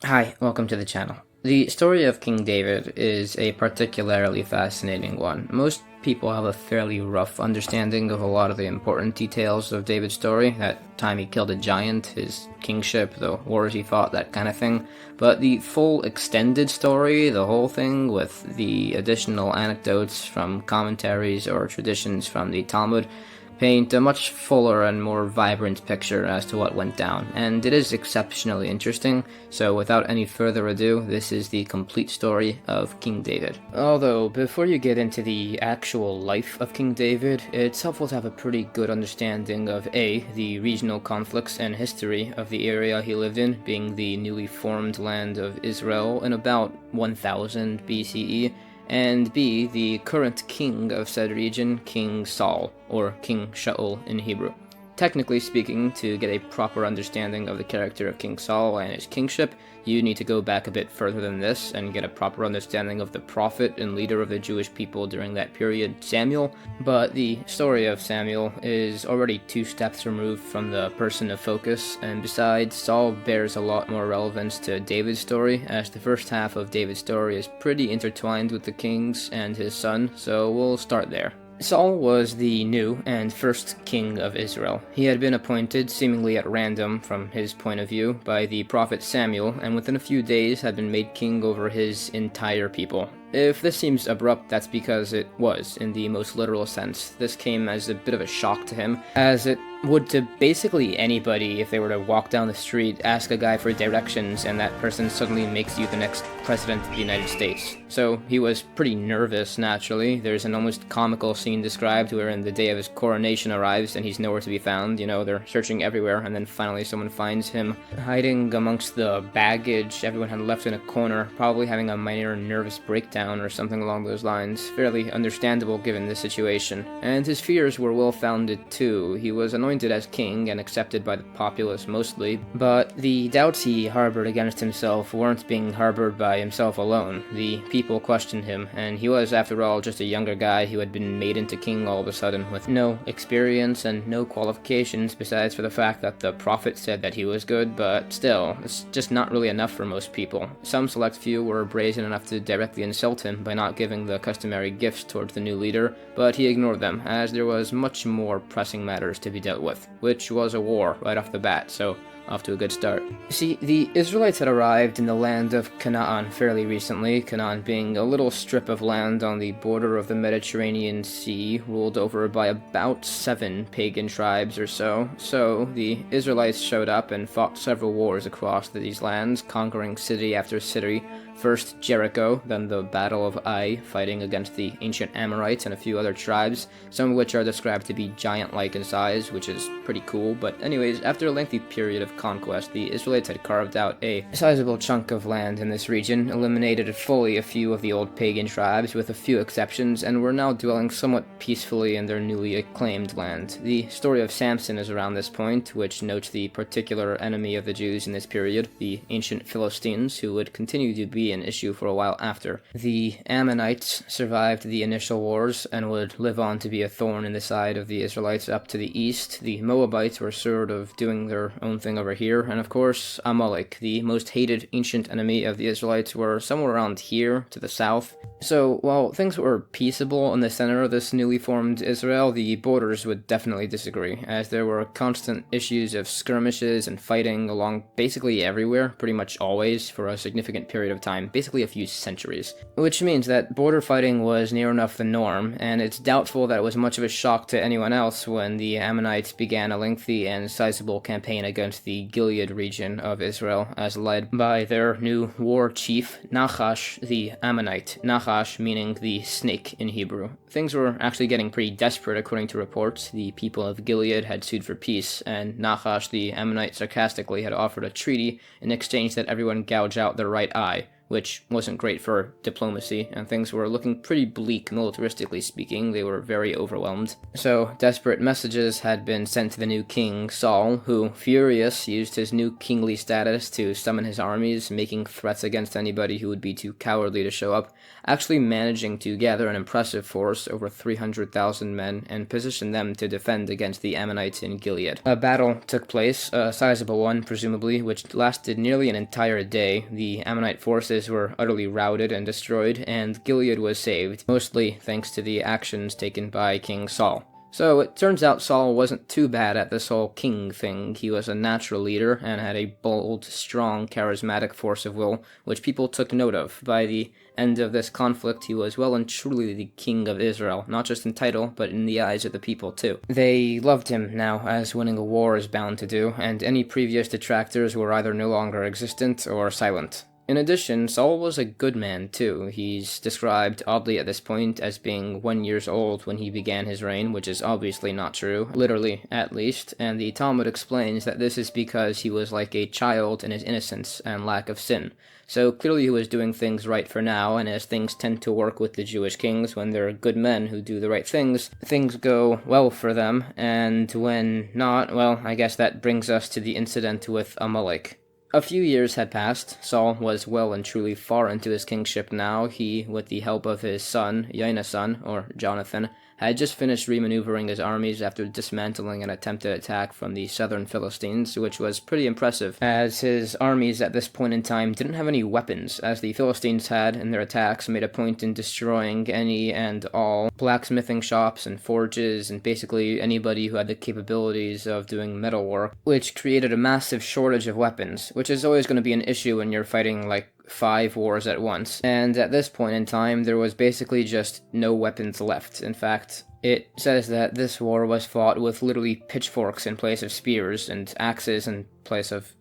Hi, welcome to the channel. The story of King David is a particularly fascinating one. Most people have a fairly rough understanding of a lot of the important details of David's story, that time he killed a giant, his kingship, the wars he fought, that kind of thing. But the full extended story, the whole thing, with the additional anecdotes from commentaries or traditions from the Talmud, paint a much fuller and more vibrant picture as to what went down, and it is exceptionally interesting, so without any further ado, this is the complete story of King David. Although, before you get into the actual life of King David, it's helpful to have a pretty good understanding of A, the regional conflicts and history of the area he lived in, being the newly formed land of Israel in about 1000 BCE, and B, the current king of said region, King Saul, or King Shaul in Hebrew. Technically speaking, to get a proper understanding of the character of King Saul and his kingship, you need to go back a bit further than this and get a proper understanding of the prophet and leader of the Jewish people during that period, Samuel. But the story of Samuel is already 2 steps removed from the person of focus, and besides, Saul bears a lot more relevance to David's story, as the first half of David's story is pretty intertwined with the kings and his son, so we'll start there. Saul was the new and first king of Israel. He had been appointed, seemingly at random from his point of view, by the prophet Samuel, and within a few days had been made king over his entire people. If this seems abrupt, that's because it was, in the most literal sense. This came as a bit of a shock to him, as it would to basically anybody if they were to walk down the street, ask a guy for directions, and that person suddenly makes you the next president of the United States. So he was pretty nervous, naturally. There's an almost comical scene described wherein the day of his coronation arrives and he's nowhere to be found. They're searching everywhere, and then finally someone finds him hiding amongst the baggage everyone had left in a corner, probably having a minor nervous breakdown or something along those lines. Fairly understandable given the situation. And his fears were well-founded too. He was anointed as king and accepted by the populace mostly, but the doubts he harbored against himself weren't being harbored by himself alone. The people questioned him, and he was, after all, just a younger guy who had been made into king all of a sudden with no experience and no qualifications besides for the fact that the prophet said that he was good, but still, it's just not really enough for most people. Some select few were brazen enough to directly insult him by not giving the customary gifts towards the new leader, but he ignored them, as there was much more pressing matters to be dealt with, which was a war right off the bat, so off to a good start. See, the Israelites had arrived in the land of Canaan fairly recently, Canaan being a little strip of land on the border of the Mediterranean Sea, ruled over by about 7 pagan tribes or so. So, the Israelites showed up and fought several wars across these lands, conquering city after city. First Jericho, then the Battle of Ai, fighting against the ancient Amorites and a few other tribes, some of which are described to be giant-like in size, which is pretty cool. But anyways, after a lengthy period of conquest, the Israelites had carved out a sizable chunk of land in this region, eliminated fully a few of the old pagan tribes, with a few exceptions, and were now dwelling somewhat peacefully in their newly acclaimed land. The story of Samson is around this point, which notes the particular enemy of the Jews in this period, the ancient Philistines, who would continue to be an issue for a while after. The Ammonites survived the initial wars and would live on to be a thorn in the side of the Israelites up to the east. The Moabites were sort of doing their own thing over here, and of course Amalek, the most hated ancient enemy of the Israelites, were somewhere around here to the south. So while things were peaceable in the center of this newly formed Israel, the borders would definitely disagree, as there were constant issues of skirmishes and fighting along basically everywhere, pretty much always, for a significant period of time, basically a few centuries. Which means that border fighting was near enough the norm, and it's doubtful that it was much of a shock to anyone else when the Ammonites began a lengthy and sizable campaign against the Gilead region of Israel, as led by their new war chief, Nachash the Ammonite, Nachash meaning the snake in Hebrew. Things were actually getting pretty desperate according to reports. The people of Gilead had sued for peace, and Nachash the Ammonite sarcastically had offered a treaty in exchange that everyone gouge out their right eye, which wasn't great for diplomacy, and things were looking pretty bleak militaristically speaking. They were very overwhelmed. So, desperate messages had been sent to the new king, Saul, who, furious, used his new kingly status to summon his armies, making threats against anybody who would be too cowardly to show up, actually managing to gather an impressive force, over 300,000 men, and position them to defend against the Ammonites in Gilead. A battle took place, a sizable one, presumably, which lasted nearly an entire day. The Ammonite forces were utterly routed and destroyed, and Gilead was saved, mostly thanks to the actions taken by King Saul. So it turns out Saul wasn't too bad at this whole king thing. He was a natural leader and had a bold, strong, charismatic force of will, which people took note of. By the end of this conflict, he was well and truly the king of Israel, not just in title, but in the eyes of the people too. They loved him now, as winning a war is bound to do, and any previous detractors were either no longer existent or silent. In addition, Saul was a good man, too. He's described, oddly at this point, as being 1 year old when he began his reign, which is obviously not true, literally, at least, and the Talmud explains that this is because he was like a child in his innocence and lack of sin. So clearly he was doing things right for now, and as things tend to work with the Jewish kings, when they're good men who do the right things go well for them, and when not, well, I guess that brings us to the incident with Amalek. A few years had passed. Saul was well and truly far into his kingship now. He, with the help of his son, Jonathan, had just finished remaneuvering his armies after dismantling an attempted attack from the southern Philistines, which was pretty impressive, as his armies at this point in time didn't have any weapons, as the Philistines had, in their attacks, made a point in destroying any and all blacksmithing shops and forges, and basically anybody who had the capabilities of doing metalwork, which created a massive shortage of weapons, which is always going to be an issue when you're fighting, 5 wars at once. And at this point in time, there was basically just no weapons left. In fact, it says that this war was fought with literally pitchforks in place of spears and axes in place of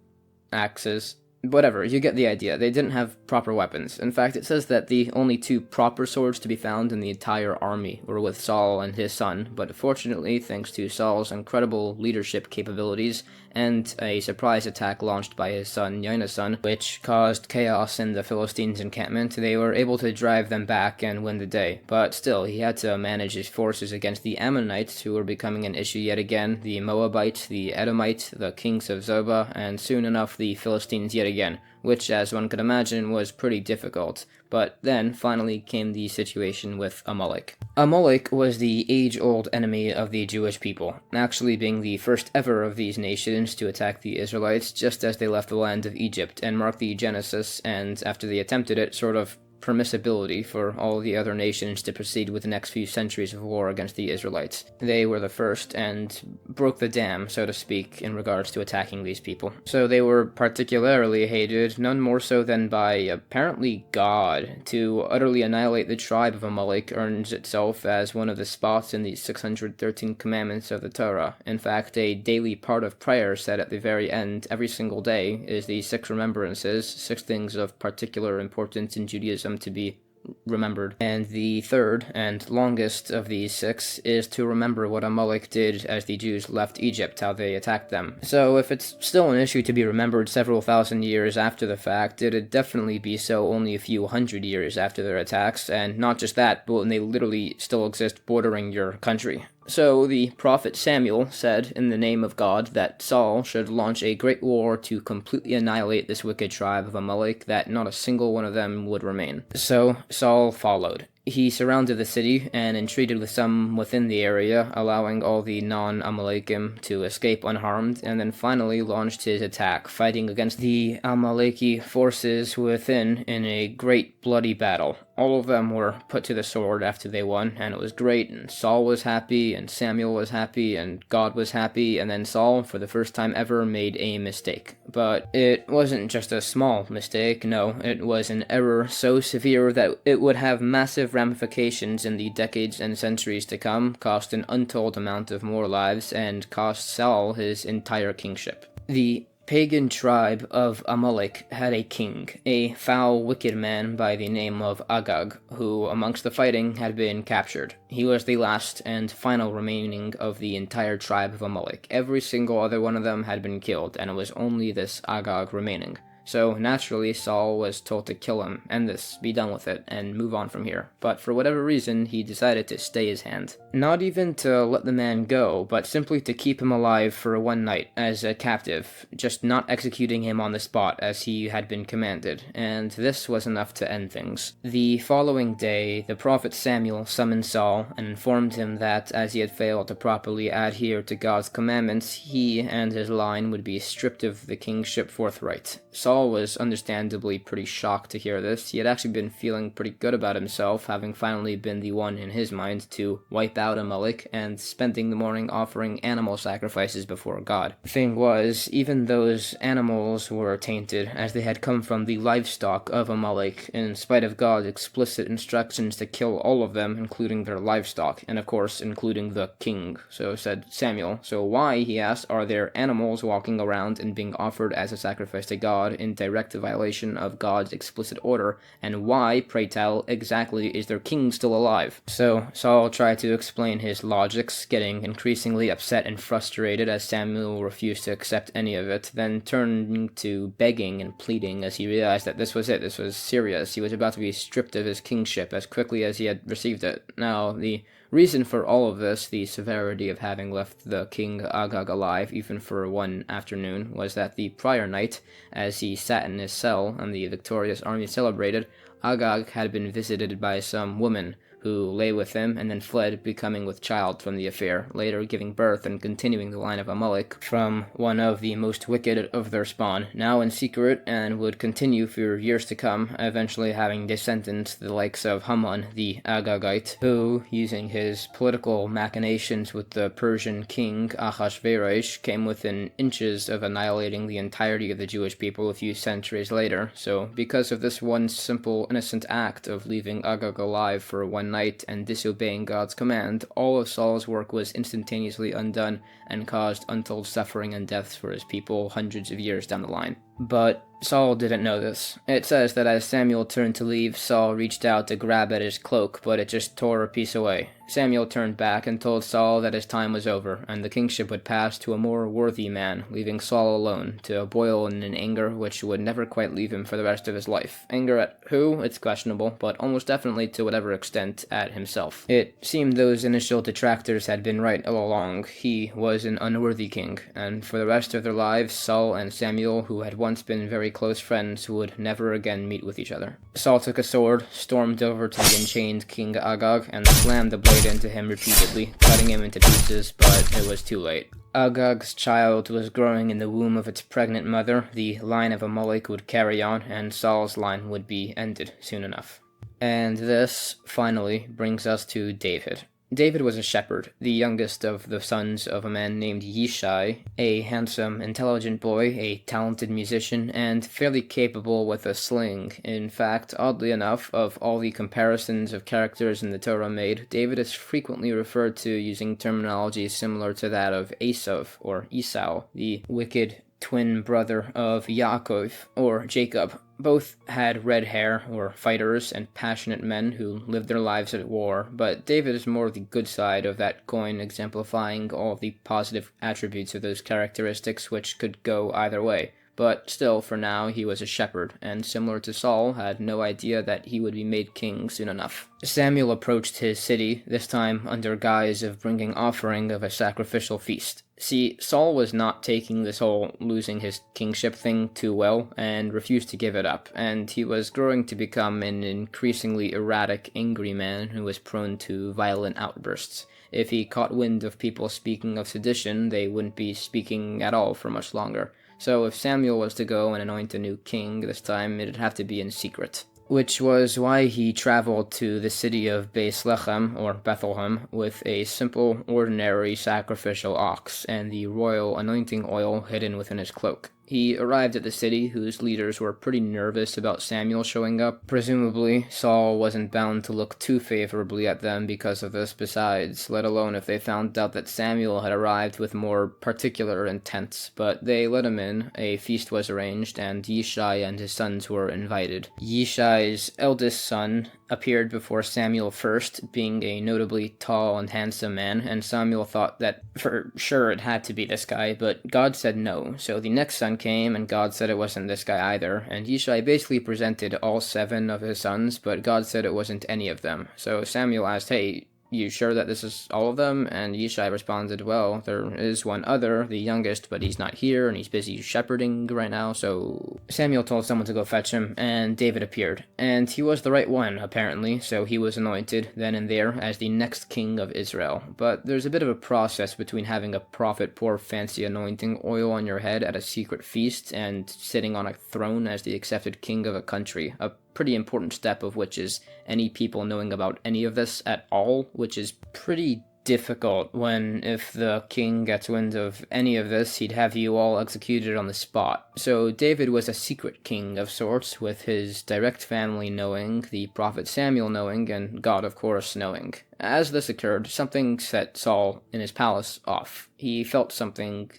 axes. Whatever, you get the idea. They didn't have proper weapons. In fact, it says that the only 2 proper swords to be found in the entire army were with Saul and his son, but fortunately, thanks to Saul's incredible leadership capabilities and a surprise attack launched by his son, Jonathan, which caused chaos in the Philistines' encampment, they were able to drive them back and win the day. But still, he had to manage his forces against the Ammonites, who were becoming an issue yet again, the Moabites, the Edomites, the kings of Zobah, and soon enough the Philistines yet again, which, as one could imagine, was pretty difficult. But then, finally, came the situation with Amalek. Amalek was the age-old enemy of the Jewish people, actually being the first ever of these nations to attack the Israelites just as they left the land of Egypt, and marked the genesis, and after they attempted it, sort of permissibility for all the other nations to proceed with the next few centuries of war against the Israelites. They were the first and broke the dam, so to speak, in regards to attacking these people. So they were particularly hated, none more so than by, apparently, God. To utterly annihilate the tribe of Amalek earns itself as one of the spots in the 613 commandments of the Torah. In fact, a daily part of prayer said at the very end every single day is the 6 remembrances, 6 things of particular importance in Judaism to be remembered. And the third and longest of these 6 is to remember what Amalek did as the Jews left Egypt, how they attacked them. So if it's still an issue to be remembered several thousand years after the fact, it'd definitely be so only a few hundred years after their attacks, and not just that, but when they literally still exist bordering your country. So the prophet Samuel said, in the name of God, that Saul should launch a great war to completely annihilate this wicked tribe of Amalek, that not a single one of them would remain. So Saul followed. He surrounded the city and entreated with some within the area, allowing all the non-Amalekim to escape unharmed, and then finally launched his attack, fighting against the Amaleki forces within in a great bloody battle. All of them were put to the sword after they won, and it was great, and Saul was happy, and Samuel was happy, and God was happy, and then Saul, for the first time ever, made a mistake. But it wasn't just a small mistake, no, it was an error so severe that it would have massive ramifications in the decades and centuries to come, cost an untold amount of more lives, and cost Saul his entire kingship. The pagan tribe of Amalek had a king, a foul, wicked man by the name of Agag, who, amongst the fighting, had been captured. He was the last and final remaining of the entire tribe of Amalek. Every single other one of them had been killed, and it was only this Agag remaining. So naturally, Saul was told to kill him, end this, be done with it, and move on from here. But for whatever reason, he decided to stay his hand. Not even to let the man go, but simply to keep him alive for one night as a captive, just not executing him on the spot as he had been commanded, and this was enough to end things. The following day, the prophet Samuel summoned Saul and informed him that, as he had failed to properly adhere to God's commandments, he and his line would be stripped of the kingship forthright. Saul was understandably pretty shocked to hear this. He had actually been feeling pretty good about himself, having finally been the one in his mind to wipe out Amalek and spending the morning offering animal sacrifices before God. The thing was, even those animals were tainted, as they had come from the livestock of Amalek, in spite of God's explicit instructions to kill all of them, including their livestock, and of course, including the king. So said Samuel. So why, he asked, are there animals walking around and being offered as a sacrifice to God in direct violation of God's explicit order, and why, pray tell, exactly is their king still alive? So Saul tried to explain his logics, getting increasingly upset and frustrated as Samuel refused to accept any of it, then turning to begging and pleading as he realized that this was it, this was serious. He was about to be stripped of his kingship as quickly as he had received it. Now, the reason for all of this, the severity of having left the king Agag alive even for one afternoon, was that the prior night, as he sat in his cell and the victorious army celebrated, Agag had been visited by some woman who lay with him and then fled, becoming with child from the affair, later giving birth and continuing the line of Amalek from one of the most wicked of their spawn, now in secret, and would continue for years to come, eventually having descendants the likes of Haman the Agagite, who, using his political machinations with the Persian king Ahasuerus, came within inches of annihilating the entirety of the Jewish people a few centuries later. So, because of this one simple, innocent act of leaving Agag alive for one night and disobeying God's command, all of Saul's work was instantaneously undone and caused untold suffering and deaths for his people hundreds of years down the line. But Saul didn't know this. It says that as Samuel turned to leave, Saul reached out to grab at his cloak, but it just tore a piece away. Samuel turned back and told Saul that his time was over, and the kingship would pass to a more worthy man, leaving Saul alone, to boil in an anger which would never quite leave him for the rest of his life. Anger at who? It's questionable, but almost definitely to whatever extent at himself. It seemed those initial detractors had been right all along. He was an unworthy king, and for the rest of their lives, Saul and Samuel, who had once been very close friends, would never again meet with each other. Saul took a sword, stormed over to the enchained King Agag, and slammed the blade into him repeatedly, cutting him into pieces, but it was too late. Agag's child was growing in the womb of its pregnant mother, the line of Amalek would carry on, and Saul's line would be ended soon enough. And this, finally, brings us to David. David was a shepherd, the youngest of the sons of a man named Yishai, a handsome, intelligent boy, a talented musician, and fairly capable with a sling. In fact, oddly enough, of all the comparisons of characters in the Torah made, David is frequently referred to using terminology similar to that of Esav, or Esau, the wicked twin brother of Yaakov, or Jacob. Both had red hair, or fighters, and passionate men who lived their lives at war, but David is more the good side of that coin, exemplifying all the positive attributes of those characteristics which could go either way. But still, for now, he was a shepherd, and similar to Saul, had no idea that he would be made king soon enough. Samuel approached his city, this time under guise of bringing offering of a sacrificial feast. See, Saul was not taking this whole losing his kingship thing too well, and refused to give it up, and he was growing to become an increasingly erratic, angry man who was prone to violent outbursts. If he caught wind of people speaking of sedition, they wouldn't be speaking at all for much longer. So if Samuel was to go and anoint a new king this time, it'd have to be in secret. Which was why he traveled to the city of Bethlehem, or Bethlehem, with a simple, ordinary sacrificial ox and the royal anointing oil hidden within his cloak. He arrived at the city, whose leaders were pretty nervous about Samuel showing up. Presumably, Saul wasn't bound to look too favorably at them because of this besides, let alone if they found out that Samuel had arrived with more particular intents. But they let him in, a feast was arranged, and Yishai and his sons were invited. Yishai's eldest son appeared before Samuel first, being a notably tall and handsome man, and Samuel thought that for sure it had to be this guy, but God said no, so the next son time came, and God said it wasn't this guy either, and Yishai basically presented all 7 of his sons, but God said it wasn't any of them. So Samuel asked, hey, you sure that this is all of them? And Yishai responded, well, there is one other, the youngest, but he's not here, and he's busy shepherding right now. So Samuel told someone to go fetch him, and David appeared. And he was the right one, apparently, so he was anointed then and there as the next king of Israel. But there's a bit of a process between having a prophet pour fancy anointing oil on your head at a secret feast and sitting on a throne as the accepted king of a country. A pretty important step of which is any people knowing about any of this at all, which is pretty difficult when if the king gets wind of any of this, he'd have you all executed on the spot. So David was a secret king of sorts, with his direct family knowing, the prophet Samuel knowing, and God, of course, knowing. As this occurred, something set Saul in his palace off. He felt something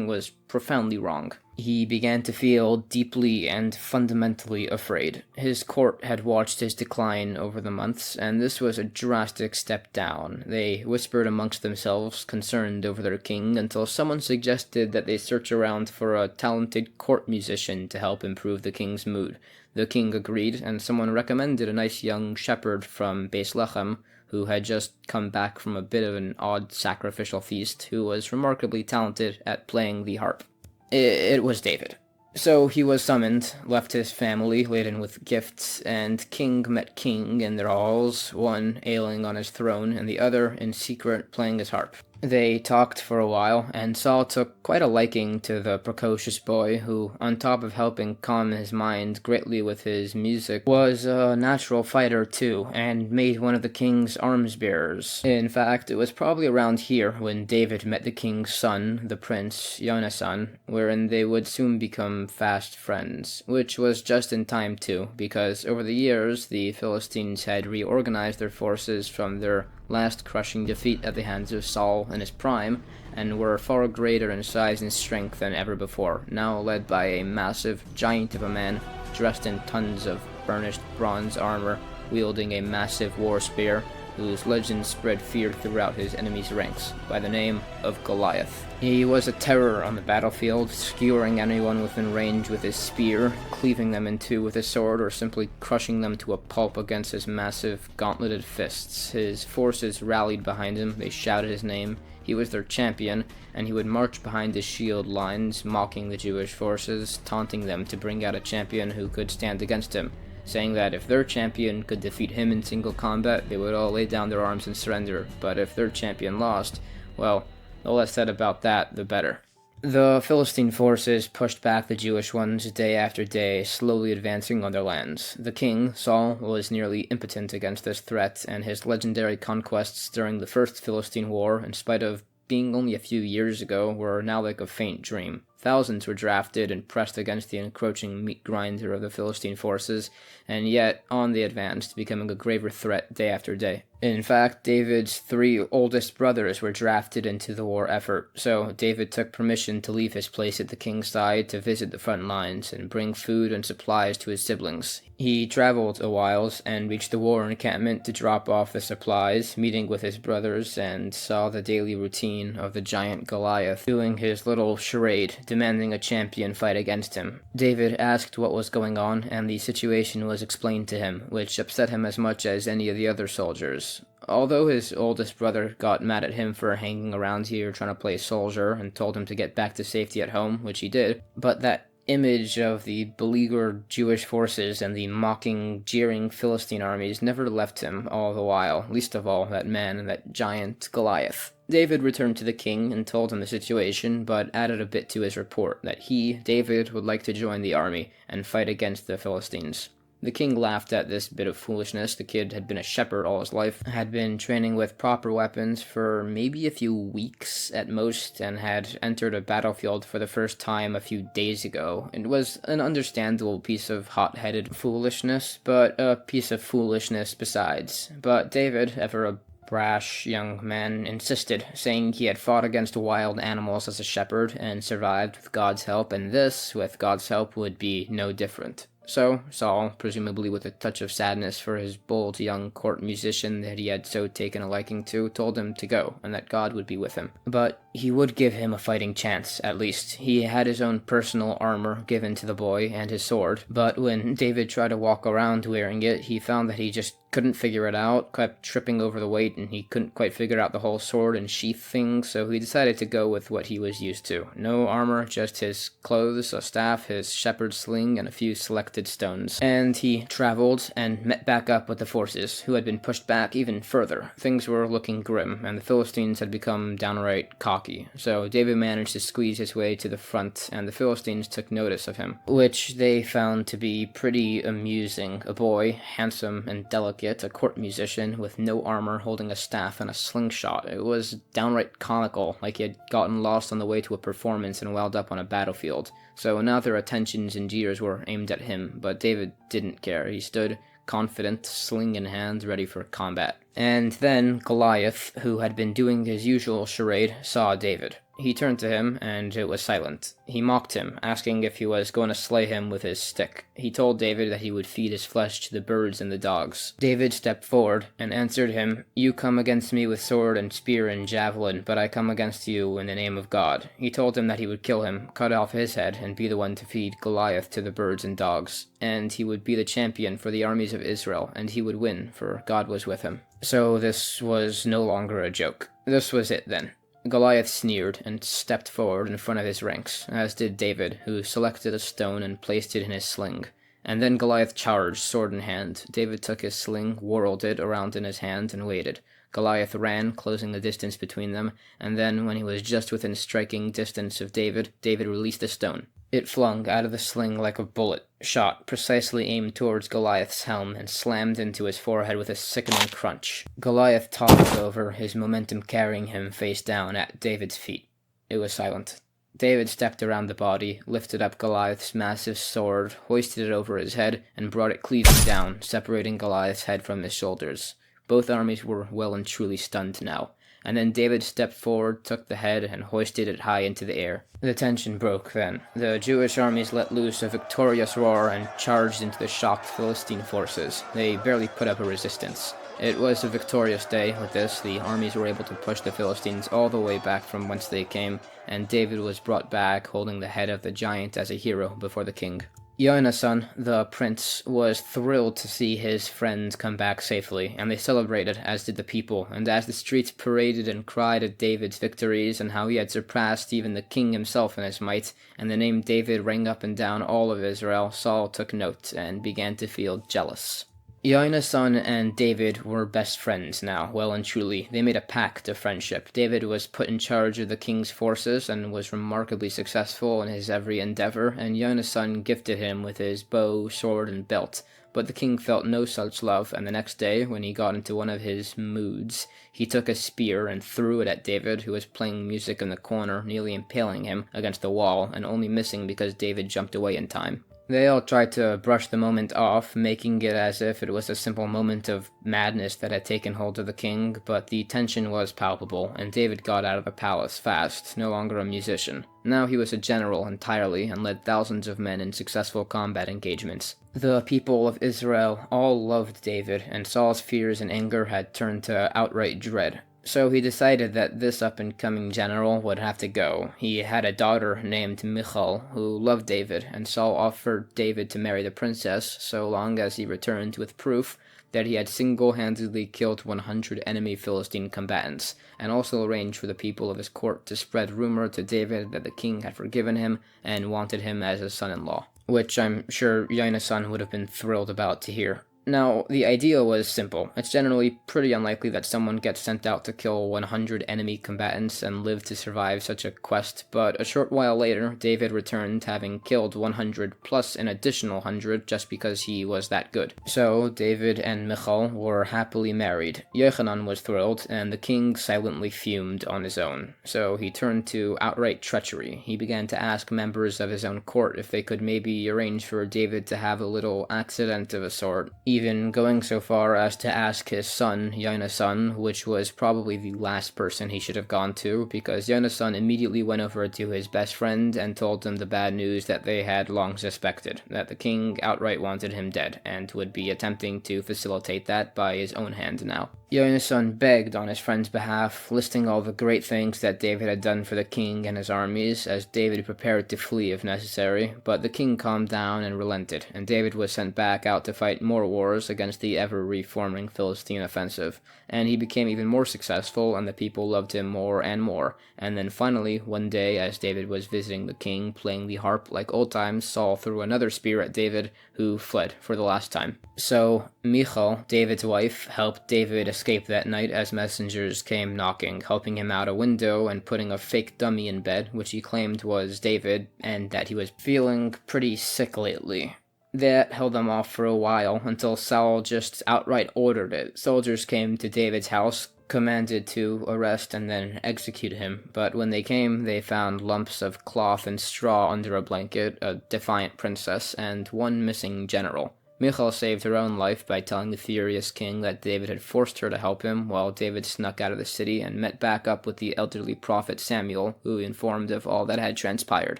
was profoundly wrong. He began to feel deeply and fundamentally afraid. His court had watched his decline over the months, and this was a drastic step down. They whispered amongst themselves, concerned over their king, until someone suggested that they search around for a talented court musician to help improve the king's mood. The king agreed, and someone recommended a nice young shepherd from Bethlehem, who had just come back from a bit of an odd sacrificial feast, who was remarkably talented at playing the harp. It was David. So he was summoned, left his family laden with gifts, and king met king in their halls, one ailing on his throne, and the other in secret playing his harp. They talked for a while, and Saul took quite a liking to the precocious boy who, on top of helping calm his mind greatly with his music, was a natural fighter too, and made one of the king's arms-bearers. In fact, it was probably around here when David met the king's son, the prince, Jonathan, wherein they would soon become fast friends, which was just in time too, because over the years the Philistines had reorganized their forces from their last crushing defeat at the hands of Saul in his prime, and were far greater in size and strength than ever before, now led by a massive giant of a man dressed in tons of burnished bronze armor, wielding a massive war spear, whose legend spread fear throughout his enemies' ranks, by the name of Goliath. He was a terror on the battlefield, skewering anyone within range with his spear, cleaving them in two with his sword, or simply crushing them to a pulp against his massive, gauntleted fists. His forces rallied behind him, they shouted his name, he was their champion, and he would march behind his shield lines, mocking the Jewish forces, taunting them to bring out a champion who could stand against him, saying that if their champion could defeat him in single combat, they would all lay down their arms and surrender, but if their champion lost, well, the less said about that, the better. The Philistine forces pushed back the Jewish ones day after day, slowly advancing on their lands. The king, Saul, was nearly impotent against this threat, and his legendary conquests during the First Philistine War, in spite of being only a few years ago, were now like a faint dream. Thousands were drafted and pressed against the encroaching meat grinder of the Philistine forces, and yet on they advanced, becoming a graver threat day after day. In fact, David's 3 oldest brothers were drafted into the war effort, so David took permission to leave his place at the king's side to visit the front lines and bring food and supplies to his siblings. He traveled a whiles and reached the war encampment to drop off the supplies, meeting with his brothers, and saw the daily routine of the giant Goliath doing his little charade, demanding a champion fight against him. David asked what was going on, and the situation was explained to him, which upset him as much as any of the other soldiers. Although his oldest brother got mad at him for hanging around here trying to play soldier and told him to get back to safety at home, which he did, but that image of the beleaguered Jewish forces and the mocking, jeering Philistine armies never left him all the while, least of all that man, that giant Goliath. David returned to the king and told him the situation, but added a bit to his report, that he, David, would like to join the army and fight against the Philistines. The king laughed at this bit of foolishness. The kid had been a shepherd all his life, had been training with proper weapons for maybe a few weeks at most, and had entered a battlefield for the first time a few days ago. It was an understandable piece of hot-headed foolishness, but a piece of foolishness besides. But David, ever a brash young man, insisted, saying he had fought against wild animals as a shepherd and survived with God's help, and this, with God's help, would be no different. So Saul, presumably with a touch of sadness for his bold young court musician that he had so taken a liking to, told him to go, and that God would be with him. But he would give him a fighting chance, at least. He had his own personal armor given to the boy, and his sword, but when David tried to walk around wearing it, he found that he just couldn't figure it out, kept tripping over the weight, and he couldn't quite figure out the whole sword and sheath thing, so he decided to go with what he was used to. No armor, just his clothes, a staff, his shepherd's sling, and a few selected stones. And he traveled and met back up with the forces, who had been pushed back even further. Things were looking grim, and the Philistines had become downright cocky. So David managed to squeeze his way to the front, and the Philistines took notice of him, which they found to be pretty amusing. A boy, handsome and delicate, a court musician with no armor holding a staff and a slingshot. It was downright comical, like he had gotten lost on the way to a performance and wound up on a battlefield. So now their attentions and jeers were aimed at him, but David didn't care. He stood confident, sling in hand, ready for combat. And then Goliath, who had been doing his usual charade, saw David. He turned to him, and it was silent. He mocked him, asking if he was going to slay him with his stick. He told David that he would feed his flesh to the birds and the dogs. David stepped forward and answered him, "You come against me with sword and spear and javelin, but I come against you in the name of God." He told him that he would kill him, cut off his head, and be the one to feed Goliath to the birds and dogs. And he would be the champion for the armies of Israel, and he would win, for God was with him. So this was no longer a joke. This was it then. Goliath sneered and stepped forward in front of his ranks, as did David, who selected a stone and placed it in his sling. And then Goliath charged, sword in hand. David took his sling, whirled it around in his hand, and waited. Goliath ran, closing the distance between them, and then, when he was just within striking distance of David, David released a stone. It flung out of the sling like a bullet, shot precisely aimed towards Goliath's helm, and slammed into his forehead with a sickening crunch. Goliath toppled over, his momentum carrying him face down at David's feet. It was silent. David stepped around the body, lifted up Goliath's massive sword, hoisted it over his head, and brought it cleaving down, separating Goliath's head from his shoulders. Both armies were well and truly stunned now. And then David stepped forward, took the head, and hoisted it high into the air. The tension broke then. The Jewish armies let loose a victorious roar and charged into the shocked Philistine forces. They barely put up a resistance. It was a victorious day. With this, the armies were able to push the Philistines all the way back from whence they came, and David was brought back holding the head of the giant as a hero before the king. Yonasan, the prince, was thrilled to see his friends come back safely, and they celebrated, as did the people, and as the streets paraded and cried at David's victories and how he had surpassed even the king himself in his might, and the name David rang up and down all of Israel, Saul took note and began to feel jealous. Yonasan and David were best friends now, well and truly. They made a pact of friendship. David was put in charge of the king's forces and was remarkably successful in his every endeavor, and Yonasan gifted him with his bow, sword, and belt. But the king felt no such love, and the next day, when he got into one of his moods, he took a spear and threw it at David, who was playing music in the corner, nearly impaling him against the wall, and only missing because David jumped away in time. They all tried to brush the moment off, making it as if it was a simple moment of madness that had taken hold of the king, but the tension was palpable, and David got out of the palace fast, no longer a musician. Now he was a general entirely, and led thousands of men in successful combat engagements. The people of Israel all loved David, and Saul's fears and anger had turned to outright dread. So he decided that this up-and-coming general would have to go. He had a daughter named Michal, who loved David, and Saul offered David to marry the princess, so long as he returned with proof that he had single-handedly killed 100 enemy Philistine combatants, and also arranged for the people of his court to spread rumor to David that the king had forgiven him and wanted him as his son-in-law, which I'm sure Yonasan would have been thrilled about to hear. Now, the idea was simple. It's generally pretty unlikely that someone gets sent out to kill 100 enemy combatants and live to survive such a quest, but a short while later, David returned having killed 100 plus an additional 100 just because he was that good. So, David and Michal were happily married. Yochanan was thrilled, and the king silently fumed on his own. So he turned to outright treachery. He began to ask members of his own court if they could maybe arrange for David to have a little accident of a sort. even going so far as to ask his son, Yonasan, which was probably the last person he should have gone to, because Yonasan immediately went over to his best friend and told him the bad news that they had long suspected, that the king outright wanted him dead, and would be attempting to facilitate that by his own hand now. Yonasan begged on his friend's behalf, listing all the great things that David had done for the king and his armies, as David prepared to flee if necessary, but the king calmed down and relented, and David was sent back out to fight more wars against the ever-reforming Philistine offensive, and he became even more successful, and the people loved him more and more. And then finally, one day, as David was visiting the king, playing the harp like old times, Saul threw another spear at David, who fled for the last time. So Michal, David's wife, helped David escape that night as messengers came knocking, helping him out a window and putting a fake dummy in bed, which he claimed was David, and that he was feeling pretty sick lately. That held them off for a while, until Saul just outright ordered it. Soldiers came to David's house, commanded to arrest and then execute him, but when they came, they found lumps of cloth and straw under a blanket, a defiant princess, and one missing general. Michal saved her own life by telling the furious king that David had forced her to help him, while David snuck out of the city and met back up with the elderly prophet Samuel, who informed of all that had transpired.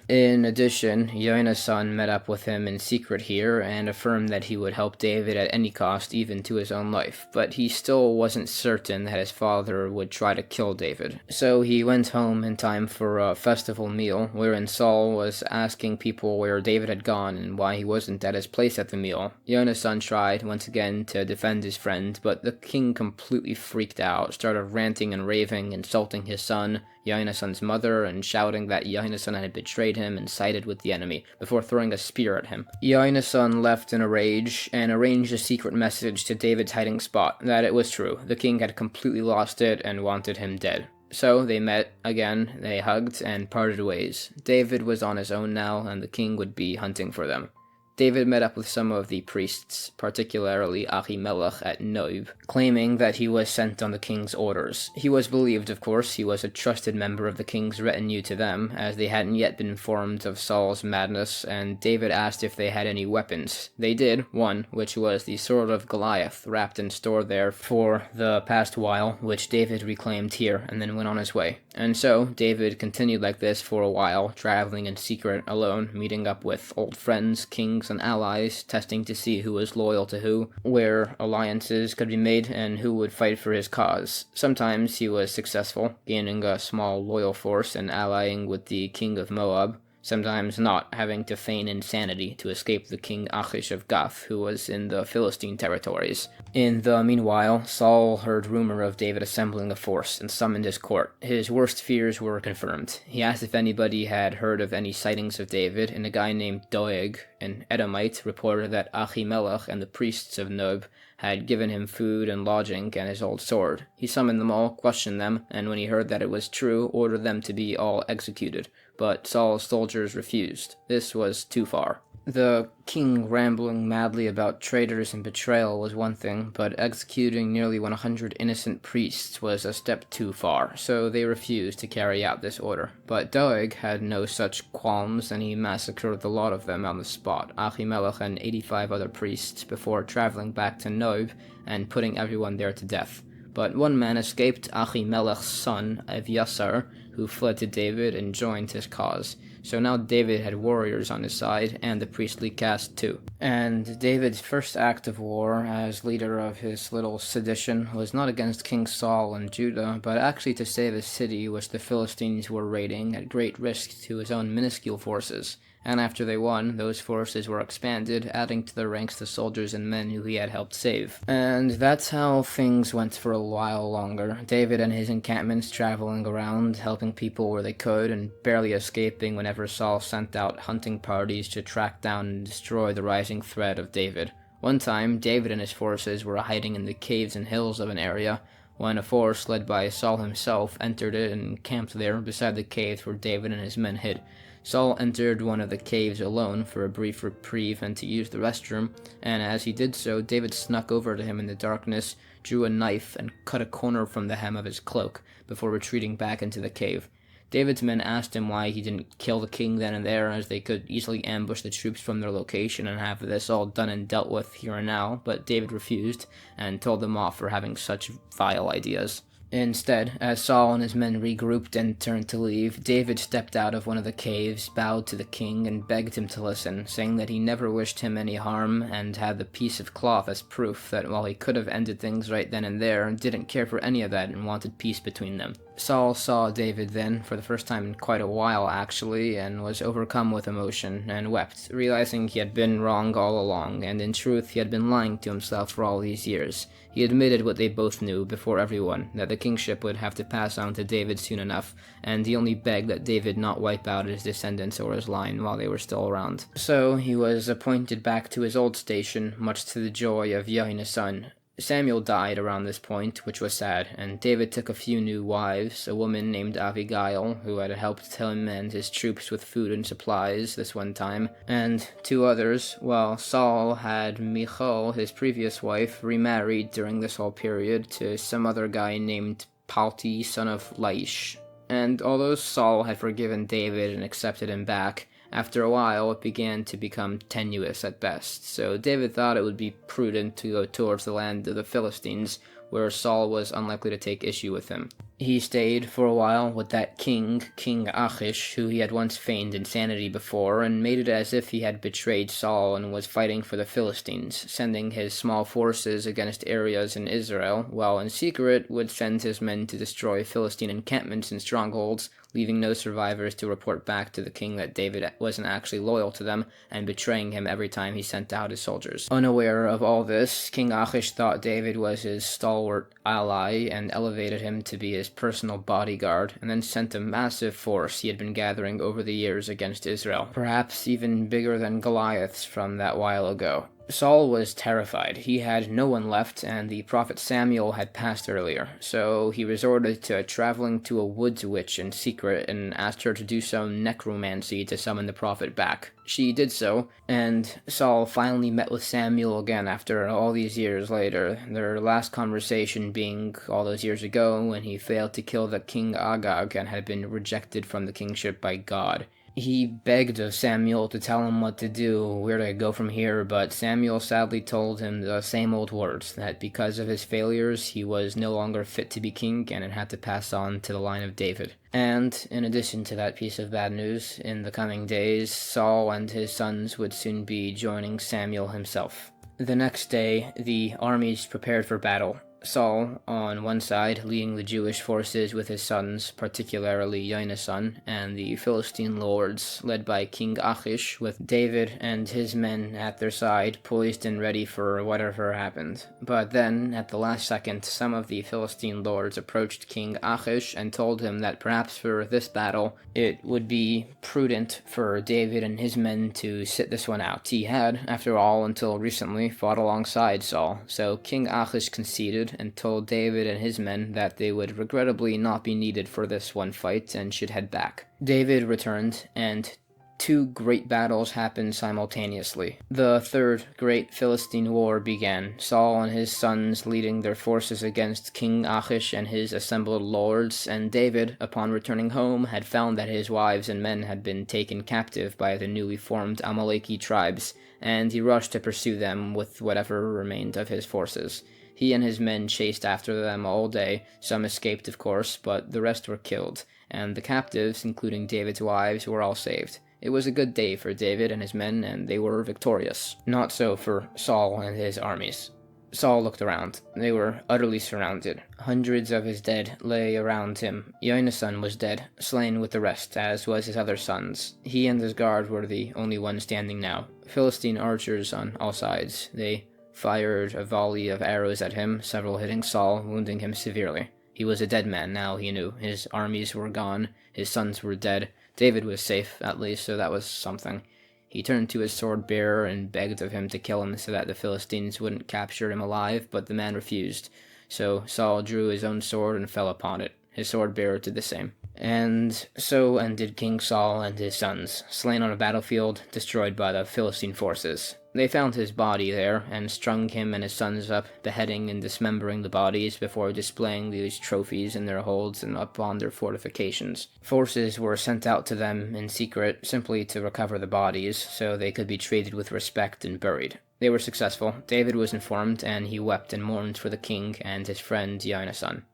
In addition, Yonasan met up with him in secret here and affirmed that he would help David at any cost, even to his own life, but he still wasn't certain that his father would try to kill David. So he went home in time for a festival meal, wherein Saul was asking people where David had gone and why he wasn't at his place at the meal. Yonasan tried once again to defend his friend, but the king completely freaked out, started ranting and raving, insulting his son, Yonasan's mother, and shouting that Yonasan had betrayed him and sided with the enemy, before throwing a spear at him. Yonasan left in a rage, and arranged a secret message to David's hiding spot, that it was true, the king had completely lost it and wanted him dead. So they met again, they hugged, and parted ways. David was on his own now, and the king would be hunting for them. David met up with some of the priests, particularly Ahimelech at Nob, claiming that he was sent on the king's orders. He was believed, of course, he was a trusted member of the king's retinue to them, as they hadn't yet been informed of Saul's madness, and David asked if they had any weapons. They did, one, which was the sword of Goliath, wrapped and stored there for the past while, which David reclaimed here, and then went on his way. And so, David continued like this for a while, traveling in secret, alone, meeting up with old friends, kings, and allies, testing to see who was loyal to who, where alliances could be made, and who would fight for his cause. Sometimes he was successful, gaining a small loyal force and allying with the king of Moab, sometimes not, having to feign insanity to escape the king Achish of Gath, who was in the Philistine territories. In the meanwhile, Saul heard rumor of David assembling a force and summoned his court. His worst fears were confirmed. He asked if anybody had heard of any sightings of David, and a guy named Doeg, an Edomite, reported that Ahimelech and the priests of Nob had given him food and lodging and his old sword. He summoned them all, questioned them, and when he heard that it was true, ordered them to be all executed. But Saul's soldiers refused. This was too far. The king rambling madly about traitors and betrayal was one thing, but executing nearly 100 innocent priests was a step too far, so they refused to carry out this order. But Doeg had no such qualms, and he massacred the lot of them on the spot, Ahimelech and 85 other priests, before traveling back to Nob and putting everyone there to death. But one man escaped, Ahimelech's son, Eviasar, who fled to David and joined his cause. So now David had warriors on his side, and the priestly caste too. And David's first act of war, as leader of his little sedition, was not against King Saul and Judah, but actually to save a city which the Philistines were raiding at great risk to his own minuscule forces. And after they won, those forces were expanded, adding to their ranks the soldiers and men who he had helped save. And that's how things went for a while longer. David and his encampments traveling around, helping people where they could, and barely escaping whenever Saul sent out hunting parties to track down and destroy the rising threat of David. One time, David and his forces were hiding in the caves and hills of an area, when a force led by Saul himself entered it and camped there beside the caves where David and his men hid. Saul entered one of the caves alone for a brief reprieve and to use the restroom, and as he did so, David snuck over to him in the darkness, drew a knife, and cut a corner from the hem of his cloak, before retreating back into the cave. David's men asked him why he didn't kill the king then and there, as they could easily ambush the troops from their location and have this all done and dealt with here and now, but David refused and told them off for having such vile ideas. Instead, as Saul and his men regrouped and turned to leave, David stepped out of one of the caves, bowed to the king, and begged him to listen, saying that he never wished him any harm, and had the piece of cloth as proof that while he could have ended things right then and there, didn't care for any of that and wanted peace between them. Saul saw David then, for the first time in quite a while actually, and was overcome with emotion, and wept, realizing he had been wrong all along, and in truth he had been lying to himself for all these years. He admitted what they both knew before everyone, that the kingship would have to pass on to David soon enough, and he only begged that David not wipe out his descendants or his line while they were still around. So he was appointed back to his old station, much to the joy of Yahweh's son. Samuel died around this point, which was sad, and David took a few new wives, a woman named Abigail, who had helped him and his troops with food and supplies this one time, and two others, while Saul had Michal, his previous wife, remarried during this whole period to some other guy named Palti, son of Laish. And although Saul had forgiven David and accepted him back, after a while, it began to become tenuous at best, so David thought it would be prudent to go towards the land of the Philistines, where Saul was unlikely to take issue with him. He stayed for a while with that King Achish, who he had once feigned insanity before, and made it as if he had betrayed Saul and was fighting for the Philistines, sending his small forces against areas in Israel, while in secret would send his men to destroy Philistine encampments and strongholds, leaving no survivors to report back to the king that David wasn't actually loyal to them, and betraying him every time he sent out his soldiers. Unaware of all this, King Achish thought David was his stalwart ally, and elevated him to be his personal bodyguard, and then sent a massive force he had been gathering over the years against Israel, perhaps even bigger than Goliath's from that while ago. Saul was terrified. He had no one left, and the prophet Samuel had passed earlier, so he resorted to traveling to a woods witch in secret and asked her to do some necromancy to summon the prophet back. She did so, and Saul finally met with Samuel again after all these years later, their last conversation being all those years ago when he failed to kill the king Agag and had been rejected from the kingship by God. He begged of Samuel to tell him what to do, where to go from here, but Samuel sadly told him the same old words, that because of his failures, he was no longer fit to be king, and it had to pass on to the line of David. And, in addition to that piece of bad news, in the coming days, Saul and his sons would soon be joining Samuel himself. The next day, the armies prepared for battle. Saul, on one side, leading the Jewish forces with his sons, particularly Yahweh's son, and the Philistine lords, led by King Achish, with David and his men at their side, poised and ready for whatever happened. But then, at the last second, some of the Philistine lords approached King Achish and told him that perhaps for this battle, it would be prudent for David and his men to sit this one out. He had, after all, until recently, fought alongside Saul, so King Achish conceded and told David and his men that they would regrettably not be needed for this one fight and should head back. David returned, and two great battles happened simultaneously. The third great Philistine war began, Saul and his sons leading their forces against King Achish and his assembled lords, and David, upon returning home, had found that his wives and men had been taken captive by the newly formed Amaleki tribes, and he rushed to pursue them with whatever remained of his forces. He and his men chased after them all day. Some escaped, of course, but the rest were killed, and the captives, including David's wives, were all saved. It was a good day for David and his men, and they were victorious. Not so for Saul and his armies. Saul looked around. They were utterly surrounded. Hundreds of his dead lay around him. Yahweh's son was dead, slain with the rest, as was his other sons. He and his guard were the only ones standing now. Philistine archers on all sides. They fired a volley of arrows at him, several hitting Saul, wounding him severely. He was a dead man now, he knew. His armies were gone, his sons were dead. David was safe, at least, so that was something. He turned to his sword-bearer and begged of him to kill him so that the Philistines wouldn't capture him alive, but the man refused. So Saul drew his own sword and fell upon it. His sword bearer did the same. And so ended King Saul and his sons, slain on a battlefield, destroyed by the Philistine forces. They found his body there, and strung him and his sons up, beheading and dismembering the bodies before displaying these trophies in their holds and upon their fortifications. Forces were sent out to them in secret, simply to recover the bodies, so they could be treated with respect and buried. They were successful. David was informed, and he wept and mourned for the king and his friend Jonathan.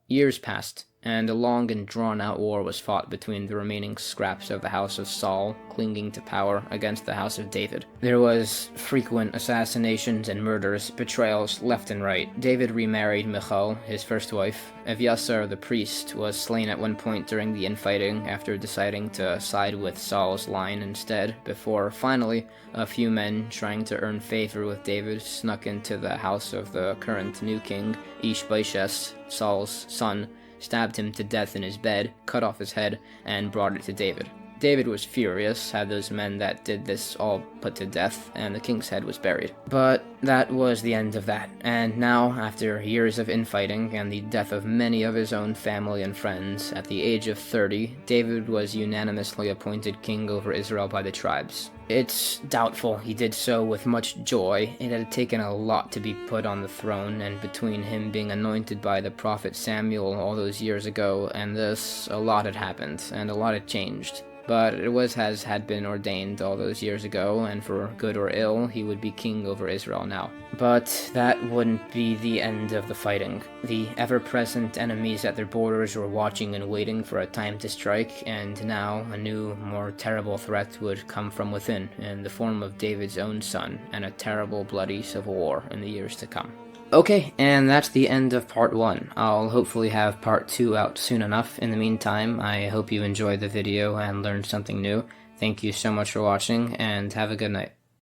Years passed, and a long and drawn-out war was fought between the remaining scraps of the house of Saul, clinging to power, against the house of David. There was frequent assassinations and murders, betrayals left and right. David remarried Michal, his first wife. Eviasar the priest was slain at one point during the infighting after deciding to side with Saul's line instead, before finally a few men trying to earn favor with David snuck into the house of the current new king, Ishbosheth, Saul's son, stabbed him to death in his bed, cut off his head, and brought it to David. David was furious, had those men that did this all put to death, and the king's head was buried. But that was the end of that, and now, after years of infighting and the death of many of his own family and friends, at the age of 30, David was unanimously appointed king over Israel by the tribes. It's doubtful he did so with much joy. It had taken a lot to be put on the throne, and between him being anointed by the prophet Samuel all those years ago and this, a lot had happened, and a lot had changed. But it was as had been ordained all those years ago, and for good or ill, he would be king over Israel now. But that wouldn't be the end of the fighting. The ever-present enemies at their borders were watching and waiting for a time to strike, and now a new, more terrible threat would come from within, in the form of David's own son, and a terrible, bloody civil war in the years to come. Okay, and that's the end of part 1. I'll hopefully have part 2 out soon enough. In the meantime, I hope you enjoyed the video and learned something new. Thank you so much for watching, and have a good night.